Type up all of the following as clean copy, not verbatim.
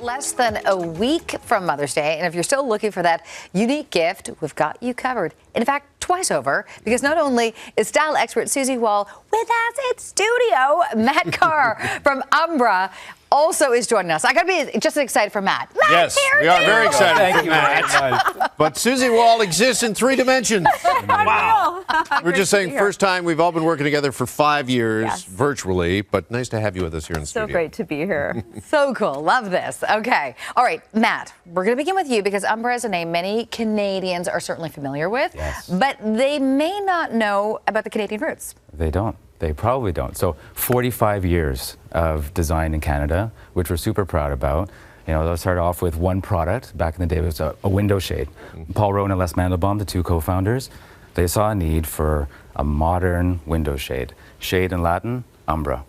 Less than a week from Mother's Day, and if you're still looking for that unique gift, we've got you covered. In fact, twice over, because not only is style expert Susie Wall with us in studio, Matt Carr from Umbra also is joining us. I gotta be just as excited for Matt. Matt's yes, here we are too. very excited for Matt. But Susie Wall exists in 3 dimensions. Wow. We're just saying, first time we've all been working together for 5 years, virtually, but nice to have you with us here in the studio. So great to be here. So cool. Love this. Okay. All right, Matt, we're going to begin with you because Umbra is a name many Canadians are certainly familiar with, but they may not know about the Canadian roots. They don't. They probably don't. So 45 years of design in Canada, which we're super proud about. You know, let's start off with one product. Back in the day, it was a window shade. Paul Rowan and Les Mandelbaum, the two co-founders, they saw a need for a modern window shade. Shade in Latin, Umbra.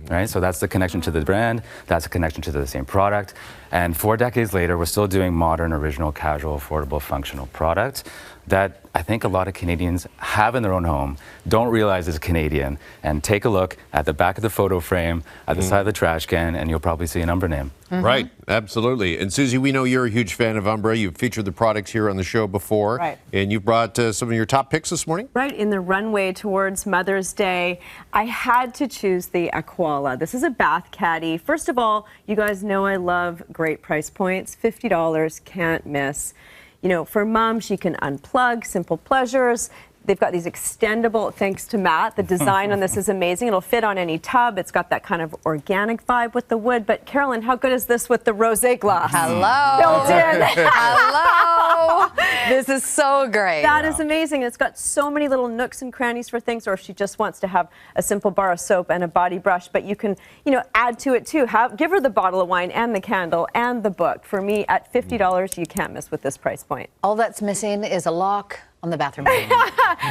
Right? So that's the connection to the brand, that's the connection to the same product. And 4 decades later, we're still doing modern, original, casual, affordable, functional products that I think a lot of Canadians have in their own home, don't realize is Canadian. And take a look at the back of the photo frame, at the side of the trash can, and you'll probably see an Umbra name. Right, absolutely. And Susie, we know you're a huge fan of Umbra. You've featured the products here on the show before. Right. And you brought some of your top picks this morning? Right, in the runway towards Mother's Day, I had to choose the Aquala. This is a bath caddy. First of all, you guys know I love great price points. $50, can't miss. You know, for mom, she can unplug, simple pleasures. They've got these extendable, thanks to Matt, the design on this is amazing. It'll fit on any tub. It's got that kind of organic vibe with the wood. But Carolyn, how good is this with the rosé glass? Hello. Built in. Hello. This is so great. That is amazing. It's got so many little nooks and crannies for things, or if she just wants to have a simple bar of soap and a body brush, but you can, you know, add to it too. Give her the bottle of wine and the candle and the book. For me, at $50, you can't miss with this price point. All that's missing is a lock on the bathroom door.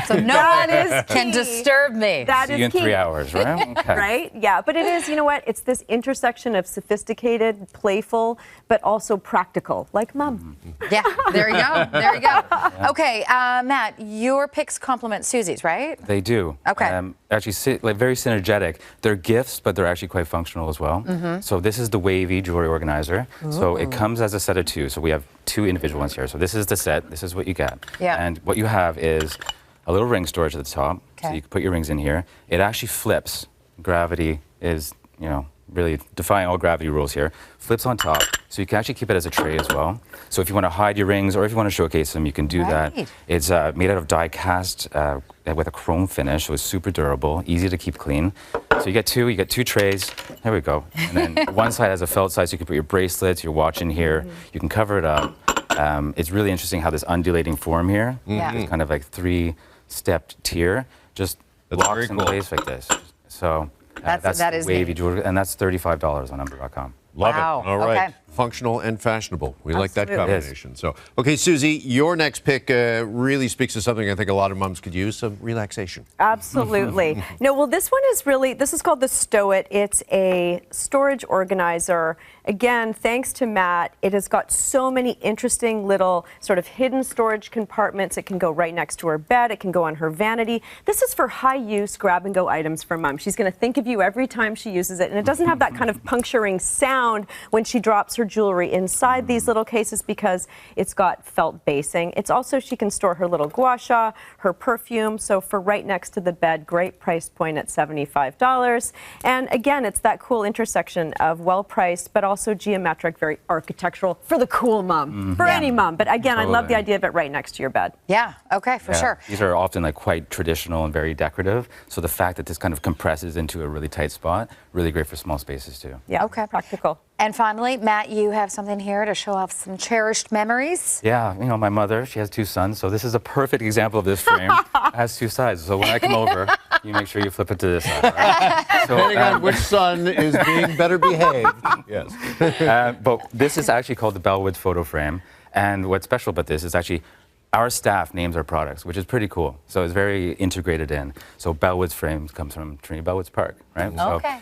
So no one can disturb me. That See is you in key. 3 hours, right? Okay. Right? Yeah, but it is, you know what? It's this intersection of sophisticated, playful, but also practical, like mom. Yeah, there you go. There you go. Okay, Matt, your picks complement Susie's, right? They do. Okay. Actually, like very synergetic. They're gifts, but they're actually quite functional as well. So this is the Wavy jewelry organizer. So it comes as a set of 2. So we have 2 individual ones here. So this is the set. This is what you get. Yeah. And what you have is a little ring storage at the top. So you can put your rings in here. It actually flips. Gravity is, you know, really defying all gravity rules here. Flips on top. So you can actually keep it as a tray as well. So if you want to hide your rings or if you want to showcase them, you can do that. It's made out of die cast with a chrome finish, so it's super durable, easy to keep clean. So you get 2 trays. There we go. And then one side has a felt side, so you can put your bracelets, your watch in here. You can cover it up. It's really interesting how this undulating form here is kind of like 3-stepped tier, just locks in place like this. So that's Wavy jewelry, and that's $35 on Umbra.com. Love Wow. it. All right. Okay. Functional and fashionable. We like that Absolutely. combination. So, okay, Susie, your next pick really speaks to something I think a lot of moms could use, some relaxation. Absolutely. No, well, this one is this is called the Stowit. It's a storage organizer. Again, thanks to Matt, it has got so many interesting little sort of hidden storage compartments. It can go right next to her bed. It can go on her vanity. This is for high-use grab-and-go items for mom. She's going to think of you every time she uses it, and it doesn't have that kind of puncturing sound when she drops her jewelry inside these little cases because it's got felt basing. It's also, she can store her little gua sha, her perfume. So for right next to the bed, great price point at $75. And again, it's that cool intersection of well-priced, but also geometric, very architectural for the cool mom, for any mom. But again, I love the idea of it right next to your bed. Yeah, okay, for sure. These are often like quite traditional and very decorative. So the fact that this kind of compresses into a really tight spot, really great for small spaces too. Yeah, Okay. practical. And finally, Matt, you have something here to show off some cherished memories. Yeah, you know, my mother, she has 2 sons, so this is a perfect example of this frame. It has 2 sides, so when I come over, you make sure you flip it to this side, right? So, Depending on which son is being better behaved. Yes. but this is actually called the Bellwood photo frame, and what's special about this is actually our staff names our products, which is pretty cool. So it's very integrated in. So Bellwood's frames comes from Trinity Bellwoods Park, right? Okay.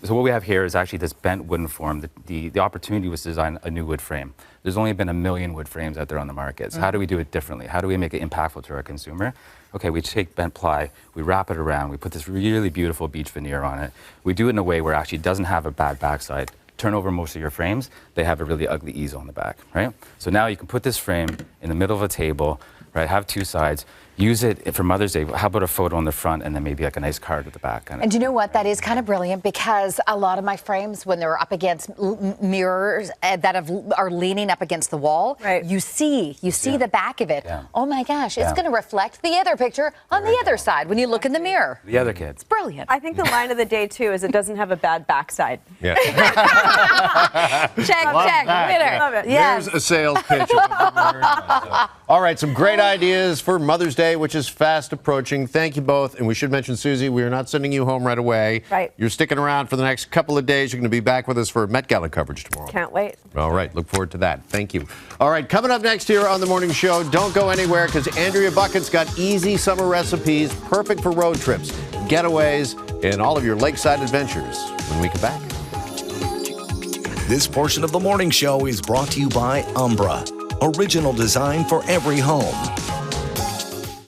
So what we have here is actually this bent wooden form. The opportunity was to design a new wood frame. There's only been 1 million wood frames out there on the market. So how do we do it differently? How do we make it impactful to our consumer? Okay, we take bent ply, we wrap it around, we put this really beautiful beach veneer on it. We do it in a way where it actually doesn't have a bad backside. turn over most of your frames, they have a really ugly easel on the back, right? So now you can put this frame in the middle of a table, right? Have two sides. Use it for Mother's Day. How about a photo on the front and then maybe like a nice card at the back? And you know what? That is kind of brilliant because a lot of my frames, when they're up against mirrors that are leaning up against the wall, you see the back of it. Yeah. Oh my gosh, it's going to reflect the other picture on the other side when you look in the mirror. The other kids. It's brilliant. I think the line of the day, too, is it doesn't have a bad backside. Yeah. Check, winner. Love it. Yes. There's a sales pitch. All right, some great ideas for Mother's Day, which is fast approaching. Thank you both. And we should mention, Susie, we are not sending you home right away. Right. You're sticking around for the next couple of days. You're going to be back with us for Met Gala coverage tomorrow. Can't wait. All right, look forward to that. Thank you. All right, coming up next here on The Morning Show, don't go anywhere because Andrea Bucket's got easy summer recipes, perfect for road trips, getaways, and all of your lakeside adventures when we come back. This portion of The Morning Show is brought to you by Umbra. Original design for every home.